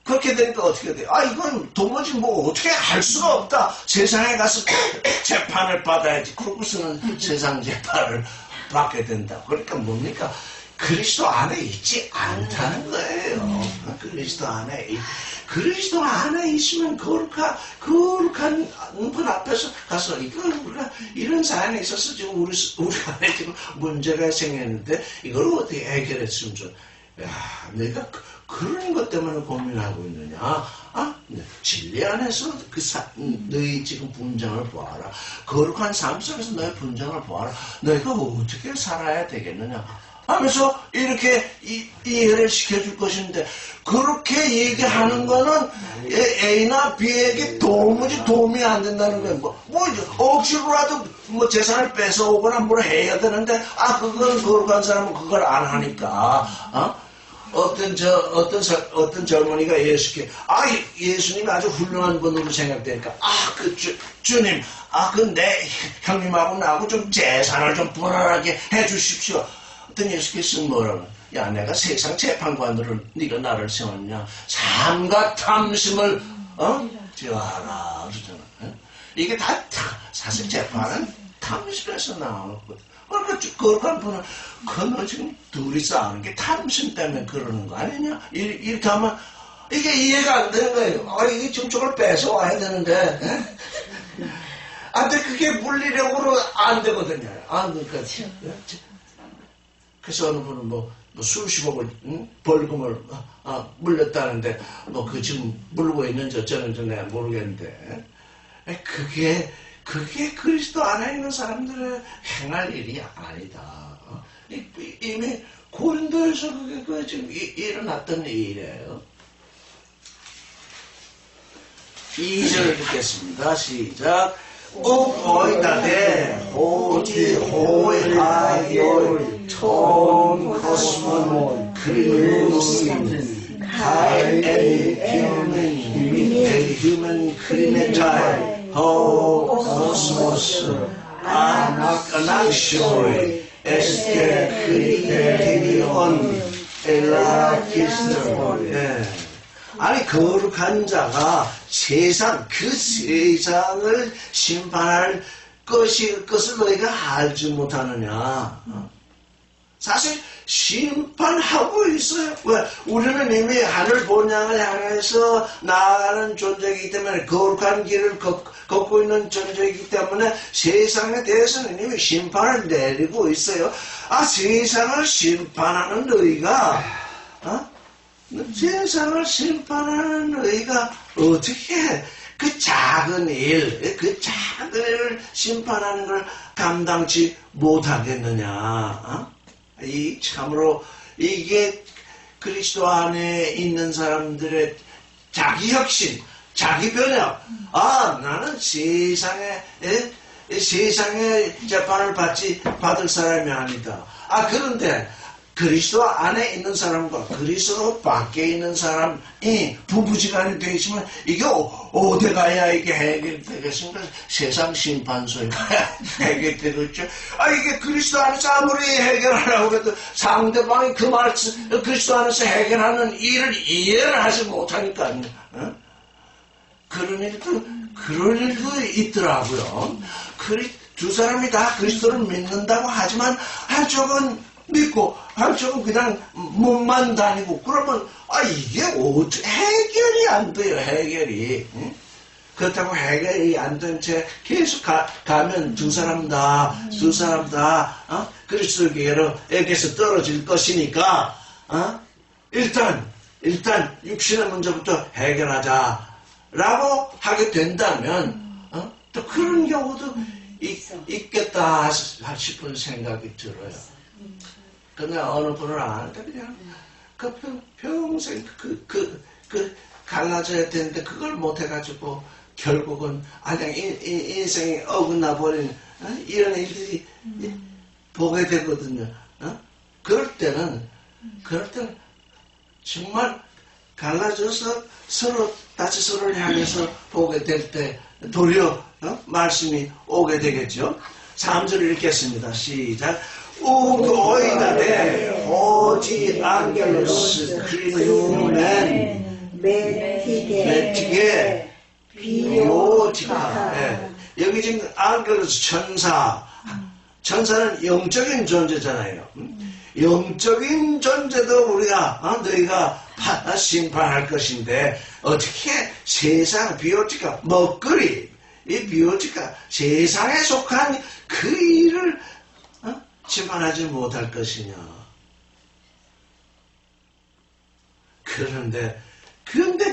그렇게 되니까 어떻게 돼요? 이건 도무지 뭐 어떻게 할 수가 없다. 세상에 가서 재판을 받아야지. 그러고서는 세상 재판을 받게 된다. 그러니까 뭡니까? 그리스도 안에 있지 않다는 거예요. 그리스도 안에 있으면 거룩한 분 앞에서 가서 우리가 이런 사안에 있어서 지금 우리 안에 지금 문제가 생겼는데 이걸 어떻게 해결했으면 내가 그런 것 때문에 고민하고 있느냐? 진리 안에서 너희 지금 분장을 보아라. 거룩한 삶 속에서 너희 분장을 보아라. 너희가 어떻게 살아야 되겠느냐? 하면서 이렇게 이해를 시켜줄 것인데 그렇게 얘기하는 거는 A나 B에게 도무지 도움이 안 된다는 거예요. 억지로라도 재산을 뺏어오거나 뭘 해야 되는데 그건 거룩한 사람은 그걸 안 하니까 어떤 젊은이가 예수님이 아주 훌륭한 분으로 생각되니까 주님 내 형님하고 나하고 좀 재산을 좀 분할하게 해주십시오. 어떤 예수께서 뭐라고? 내가 세상 재판관으로 네가 나를 세웠냐? 삶과 탐심을 지어하라 그러잖아. 이게 다 사실 재판은 탐심에서 나오는 거거든. 그러니까 거룩한 분은 너 지금 둘이서 하는 게 탐심 때문에 그러는 거 아니냐? 이렇게 하면 이게 이해가 안 되는 거예요. 이게 지금 저걸 뺏어와야 되는데 근데 그게 물리력으로 안 되거든요. 그러니까 그래서 어느 분은 수십억을 벌금을 물렸다는데 그 지금 물고 있는지 어쩌는지 내가 모르겠는데 그게 그리스도 안에 있는 사람들의 행할 일이 아니다. 이미 고린도에서 그게 지금 일어났던 일이에요. 2절 읽겠습니다. 시작. 오이다데 호지 호이하요 톤 코스몬 크리누스인 카이에이 휴먼 크리네타이 호 코스모스 아낙쇼이 에스케 크리테리온 엘라키스톤. 거룩한 자가 그 세상을 심판할 것을 너희가 알지 못하느냐. 사실 심판하고 있어요. 왜? 우리는 이미 하늘 본향을 향해서 나아가는 존재이기 때문에 거룩한 길을 걷고 있는 존재이기 때문에 세상에 대해서는 이미 심판을 내리고 있어요. 세상을 심판하는 너희가 세상을 심판하는 너희가 어떻게 그 작은 일을 심판하는 걸 감당치 못하겠느냐. 참으로 이게 그리스도 안에 있는 사람들의 자기 혁신, 자기 변혁. 나는 세상의 재판을 받을 사람이 아니다. 그런데 그리스도 안에 있는 사람과 그리스도 밖에 있는 사람이 부부지간이 되어 있으면 이게 어디 가야 이게 해결되겠습니까? 세상 심판소에 가야 해결되겠죠. 이게 그리스도 안에서 아무리 해결하려고 해도 상대방이 그 말씀 그리스도 안에서 해결하는 일을 이해를 하지 못하니까요. 그런 일도 있더라고요. 두 사람이 다 그리스도를 믿는다고 하지만 한쪽은 믿고 한쪽은 그냥 몸만 다니고 그러면 이게 해결이 안 돼요. 해결이. 그렇다고 해결이 안 된 채 계속 가면 두 사람 다 그리스도에게서 떨어질 것이니까 일단 육신의 문제부터 해결하자라고 하게 된다면 또 그런 경우도 있겠다 싶은 생각이 들어요. 그냥 어느 분을 아는데 그냥 평생 갈라져야 되는데 그걸 못해가지고 결국은 그냥 인생이 어긋나 버린 이런 일들이 보게 되거든요. 그럴 때는 정말 갈라져서 다시 서로를 향해서 보게 될 때 도리어 말씀이 오게 되겠죠. 3절을 읽겠습니다. 시작. 우고이다네 오지 앙겔로스 크리누멘 메티게 비오티카. 여기 지금 앙겔로스 천사는 영적인 존재잖아요. 영적인 존재도 우리가 너희가 심판할 것인데 어떻게 세상 비오티카 먹거리 이 비오티카 세상에 속한 그 일을 심판하지 못할 것이냐. 그런데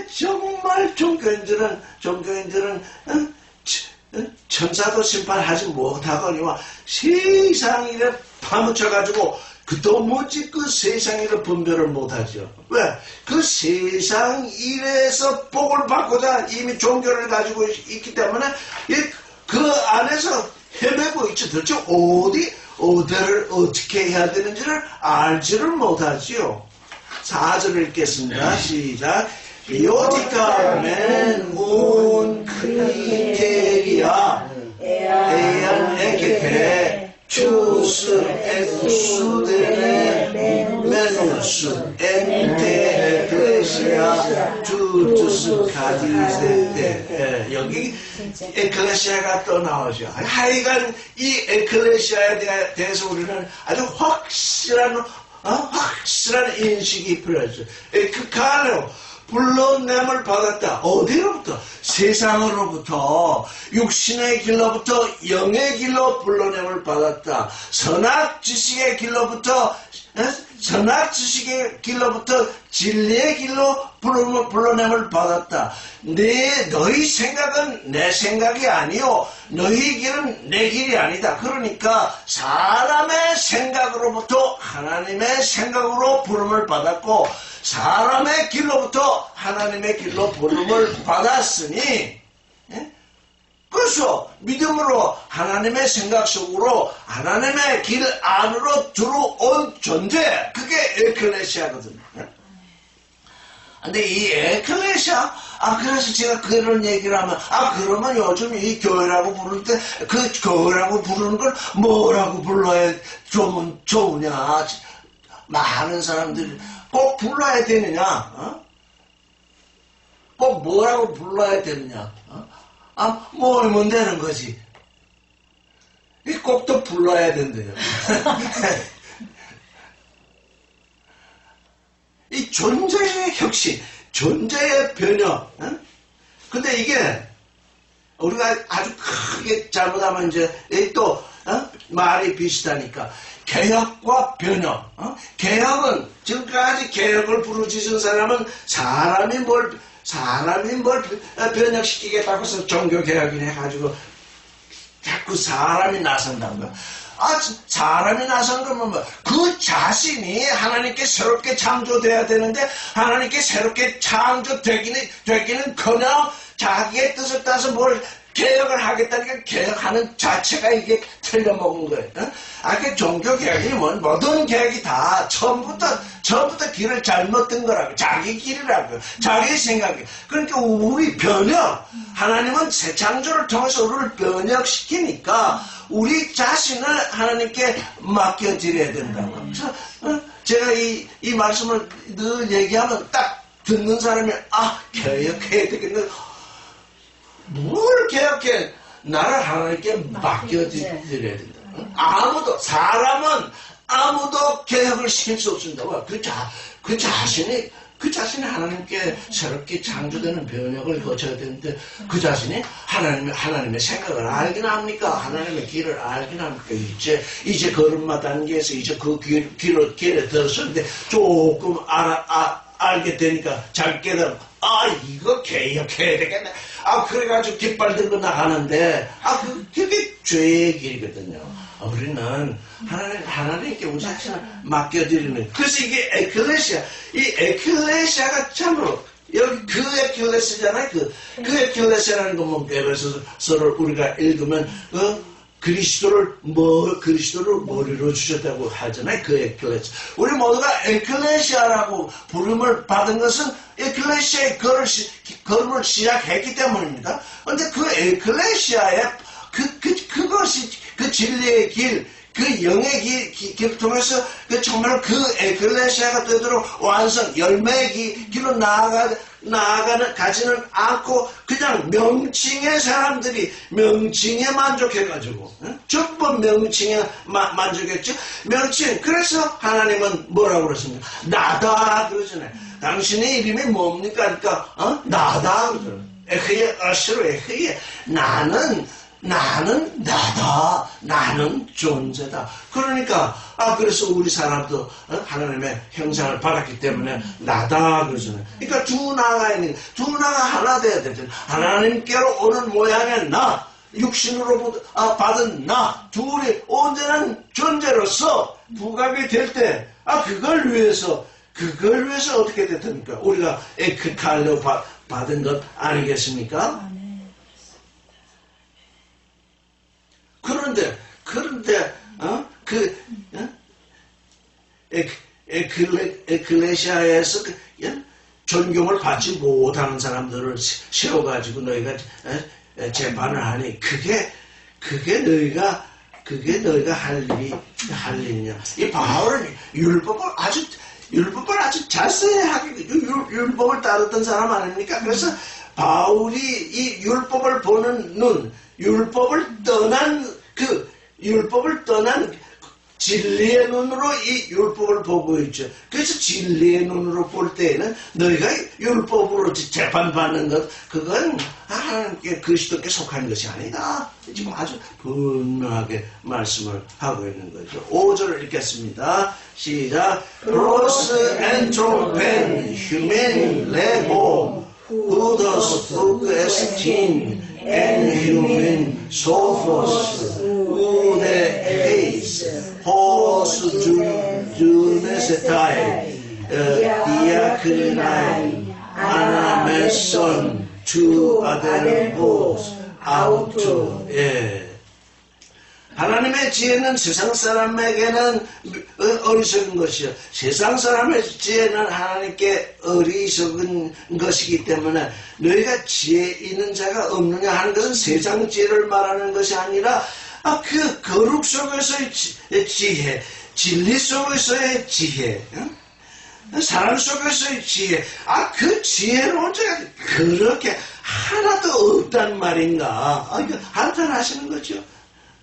정말 종교인들은 천사도 심판하지 못하거니와 세상 일에 파묻혀가지고 도무지 그 세상 일을 분별을 못하죠. 왜? 그 세상 일에서 복을 받고자 이미 종교를 가지고 있기 때문에 그 안에서 헤매고 있죠. 도대체 어디를 어떻게 해야 되는지를 알지를 못하지요. 4절을 읽겠습니다. 시작. 비오티카 맨운 크리테리아 에안 에케페 추스 에쿠스데네 메누스 엔테 에클레시아 주투스 카디세테. 여기 에클레시아가 또 나오죠. 하여간 이 에클레시아에 대해서 우리는 아주 확실한 인식이 필요하죠. 그 가로 불러냄을 받았다. 어디로부터? 세상으로부터, 육신의 길로부터 영의 길로 불러냄을 받았다. 선악 지식의 길로부터 진리의 길로 불러냄을 받았다. 너희 생각은 내 생각이 아니요 너희 길은 내 길이 아니다. 그러니까 사람의 생각으로부터 하나님의 생각으로 부름을 받았고 사람의 길로부터 하나님의 길로 부름을 받았으니 그래서 믿음으로 하나님의 생각 속으로 하나님의 길 안으로 들어온 존재, 그게 에클레시아거든요. 근데 이 에클레시아, 그래서 제가 그런 얘기를 하면, 그러면 요즘 이 교회라고 부를 때, 그 교회라고 부르는 걸 뭐라고 불러야 좋으냐. 많은 사람들이 꼭 불러야 되느냐, 꼭 뭐라고 불러야 되느냐, 모이면 되는 거지. 꼭 또 불러야 된대요. 이 존재의 혁신, 존재의 변형. 근데 이게 우리가 아주 크게 잘못하면 이제 또 말이 비슷하니까 개혁과 변형. 개혁은 지금까지 개혁을 부르짖은 사람은 사람이 뭘 변혁시키겠다고 해서 종교개혁이나 해가지고 자꾸 사람이 나선다는 거야. 사람이 나선 거면 뭐, 그 자신이 하나님께 새롭게 창조돼야 되는데, 하나님께 새롭게 창조되기는 커녕 자기의 뜻을 따서 뭘 개혁을 하겠다니까 개혁하는 자체가 이게 틀려먹은 거예요. 그 종교 개혁이 모든 개혁이 다 처음부터 길을 잘못 든 거라고. 자기 길이라고. 자기 생각이. 그러니까 우리 변혁. 하나님은 새 창조를 통해서 우리를 변혁시키니까 우리 자신을 하나님께 맡겨드려야 된다고. 그래서 제가 이 말씀을 늘 얘기하면 딱 듣는 사람이 개혁해야 되겠네. 뭘 개혁해? 나를 하나님께 맡겨드려야 된다. 사람은 아무도 개혁을 시킬 수 없습니다. 그 자신이 하나님께 새롭게 창조되는 변혁을 거쳐야 되는데 그 자신이 하나님의 생각을 알긴 합니까? 하나님의 길을 알긴 합니까? 이제 걸음마당에서 이제 그 길에 들었는데 조금 알게 되니까 잘 깨달아. 이거 개혁해야 되겠네. 그래가지고 깃발 들고 나가는데, 그게 죄의 길이거든요. 우리는 하나님께 우리 자신을 맡겨드리는. 그래서 이게 에클레시아. 이 에클레시아가 참으로, 여기 그 에클레시아잖아요. 그 에클레시아라는 건 에베소서를 우리가 읽으면, 그리스도를 머리로 주셨다고 하잖아요. 그 에클레시아. 우리 모두가 에클레시아라고 부름을 받은 것은 에클레시아의 걸음을 시작했기 때문입니다. 그런데 그 에클레시아의 그것이 그 진리의 길, 그 영의 길을 통해서 정말 그 에클레시아가 되도록 열매의 길로 가지는 않고 그냥 명칭의 사람들이 명칭에 만족해가지고 전부 명칭에 만족했죠. 명칭. 그래서 하나님은 뭐라고 그랬습니까? 나다 그러잖아요. 당신의 이름이 뭡니까? 그러니까 나다 그러잖아요. 에흐예 아시로 에흐예 나는 나다. 나는 존재다. 그러니까 그래서 우리 사람도 하나님의 형상을 받았기 때문에 나다 그러잖아요. 그러니까 두 나가 하나 돼야 되잖아요. 하나님께로 오는 모양의 나, 육신으로 받은 나, 둘이 온전한 존재로서 부각이 될 때 그걸 위해서 어떻게 됐습니까? 우리가 에크칼로 받은 것 아니겠습니까? 그런데 에클레시아에서 존경을 받지 못하는 사람들을 세워가지고 너희가 재판을 하니 그게 너희가 할 일이냐? 이 바울은 율법을 아주 잘 써야 하기 율법을 따르던 사람 아닙니까? 그래서 바울이 이 율법을 보는 눈, 율법을 떠난 진리의 눈으로 이 율법을 보고 있죠. 그래서 진리의 눈으로 볼 때에는 너희가 율법으로 재판받는 것, 그건 하나님께 그리스도께 속한 것이 아니다. 지금 아주 분명하게 말씀을 하고 있는 거죠. 5절을 읽겠습니다. 시작. Pros anthropen human lego Hudos esteem and human sophos 우대 에이스 호스 주네세타이 디아크나이 아나메손 주 아델보스 아우토. 하나님의 지혜는 세상 사람에게는 어리석은 것이요. 세상 사람의 지혜는 하나님께 어리석은 것이기 때문에 너희가 지혜 있는 자가 없느냐 하는 것은 세상 지혜를 말하는 것이 아니라 그 거룩 속에서의 지혜, 진리 속에서의 지혜, 사람 속에서의 지혜, 그 지혜로운 자가 그렇게 하나도 없단 말인가. 이거 한탄하시는 거죠.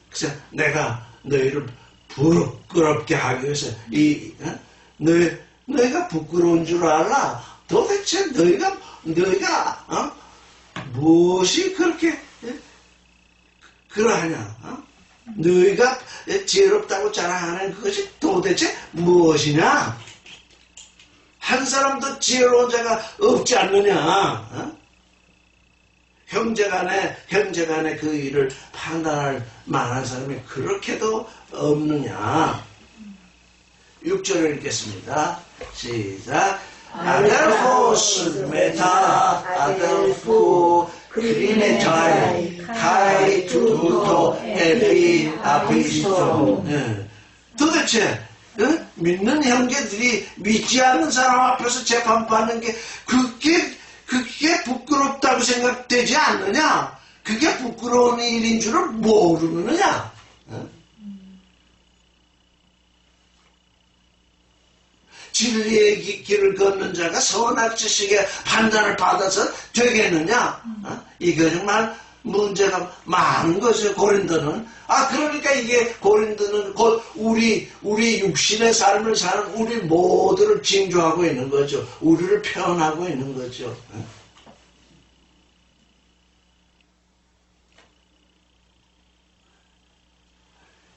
그래서 내가 너희를 부끄럽게 하기 위해서 너희가 부끄러운 줄 알아? 도대체 너희가 무엇이 그렇게 그러하냐? 너희가 지혜롭다고 자랑하는 그것이 도대체 무엇이냐? 한 사람도 지혜로운 자가 없지 않느냐? 형제간에 그 일을 판단할 만한 사람이 그렇게도 없느냐. 6절을 읽겠습니다. 시작. 아델포스 메타 아델포 크리네타이 카이 투토 에피 아피스토. 도대체 믿는 형제들이 믿지 않는 사람 앞에서 재판받는 게 그게 부끄럽다고 생각되지 않느냐? 그게 부끄러운 일인 줄을 모르느냐? 진리의 길을 걷는 자가 선악 지식의 판단을 받아서 되겠느냐? 이거 정말 문제가 많은 거죠, 고린도는. 그러니까 이게 고린도는 곧 우리 육신의 삶을 사는 우리 모두를 징조하고 있는 거죠. 우리를 표현하고 있는 거죠.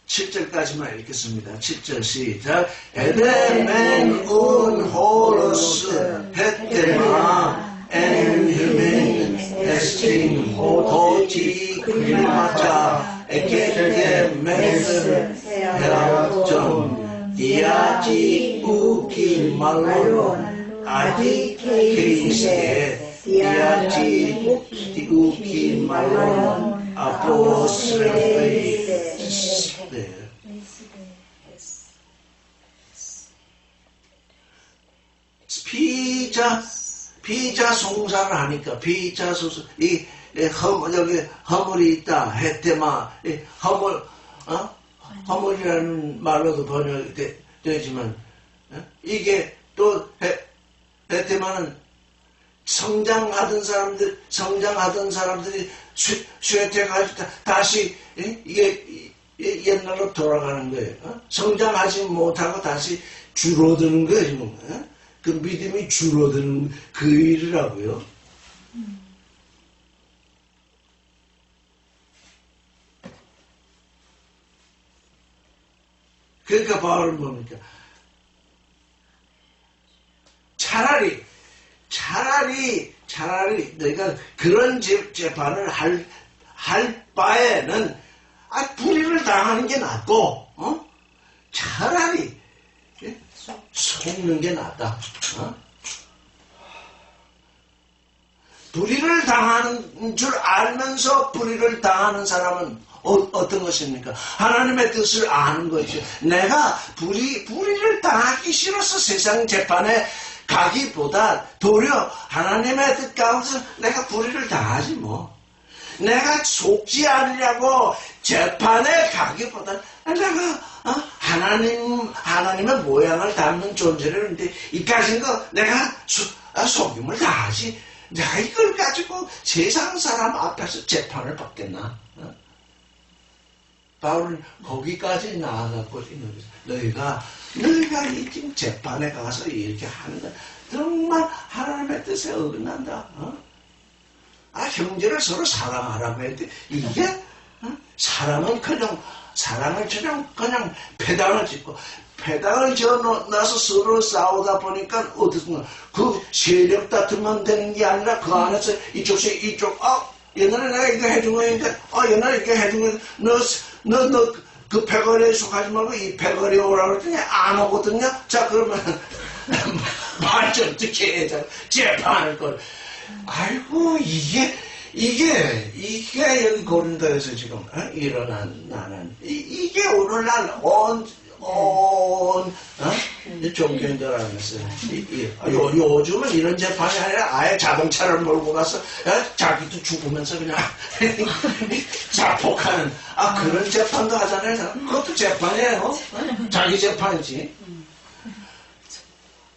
7절까지만 읽겠습니다. 7절 시작. 에데멘 운 호로스 헤테마 엔 휴멘 에스팅 호토티 크리마타 에케테 메스 헤라존 디아지 우키 말론 아디 크리스테 디아지 우키 말론 아포스레이 피자 송사를 하니까 피자 소스 여기 허물이 있다 헤테마 허물이라는 말로도 번역되지만 이게 또 헤테마는 성장하던 사람들이 쇠퇴가지고 다시 이게 옛날로 돌아가는 거예요. 성장하지 못하고 다시 줄어드는 거예요, 지금. 그 믿음이 줄어드는 그 일이라고요. 그러니까 바울은 뭡니까? 차라리 너희가 그런 재판을 할 바에는 불의를 당하는 게 낫고, 차라리 속는 게 낫다. 불의를 당하는 줄 알면서 불의를 당하는 사람은 어떤 것입니까? 하나님의 뜻을 아는 것이죠. 내가 불의를 당하기 싫어서 세상 재판에 가기보다 도리어 하나님의 뜻 가운데서 내가 불의를 당하지 뭐. 내가 속지 않으려고 재판에 가기보다 내가 하나님의 모양을 담는 존재라는데 이까진 거 내가 속임을 다하지. 내가 이걸 가지고 세상 사람 앞에서 재판을 받겠나? 바울은 거기까지 나아가고 있는 거죠. 너희가 이 지금 재판에 가서 이렇게 하는 건 정말 하나님의 뜻에 어긋난다. 형제를 서로 사랑하라고 했는데 이게 사랑을 그냥 배당을 짓고 배당을 지어놔서 서로 싸우다 보니까 어떻습니까? 그 세력 다툼만 되는 게 아니라 그 안에서 이쪽 옛날에 내가 이거 해준 거니까 옛날에 이거 해준 거니까 너 그 패거리에 속하지 말고 이 패거리에 오라고 그랬더니 안 오거든요. 자 그러면 말 좀 어떻게 해? 재판할 걸. 아이고 이게 여기 고린도에서 지금 일어난 나는 이게 오늘날 종교인들 안에서 요즘은 이런 재판이 아니라 아예 자동차를 몰고 가서 자기도 죽으면서 그냥 자폭하는 그런 재판도 하잖아요. 그것도 재판이에요. 자기 재판이지.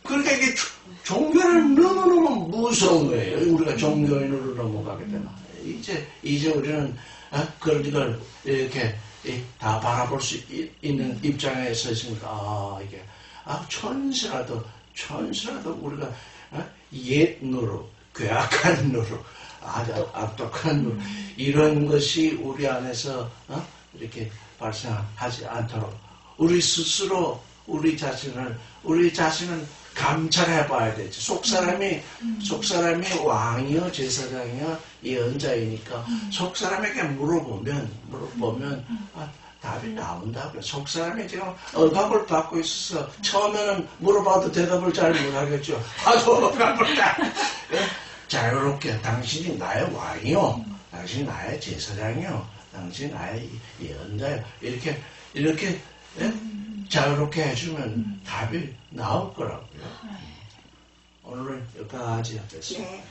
그러니까 이게 종교는 너무너무 무서운 거예요. 우리가 종교인으로 넘어가게 되면 이제 우리는 그런 걸 이렇게 다 바라볼 수 있는 입장에 서 있으니까 이게 천시라도 우리가 옛 노릇, 괴악한 노릇, 아주 악독한 노릇 이런 것이 우리 안에서 이렇게 발생하지 않도록 우리 스스로 우리 자신은 감찰해 봐야 되지. 속사람이 왕이요, 제사장이요, 예언자이니까 속사람에게 물어보면 답이 나온다고요. 속사람이 지금 억압을 받고 있어서 처음에는 물어봐도 대답을 잘 못하겠죠. 억압을 자유롭게 당신이 나의 왕이요. 당신 나의 제사장이요, 당신 나의 예언자요. 이렇게 예? 자유롭게 해주면 답이 나올 거라고요. 오늘은 여기까지 하겠습니다. 네.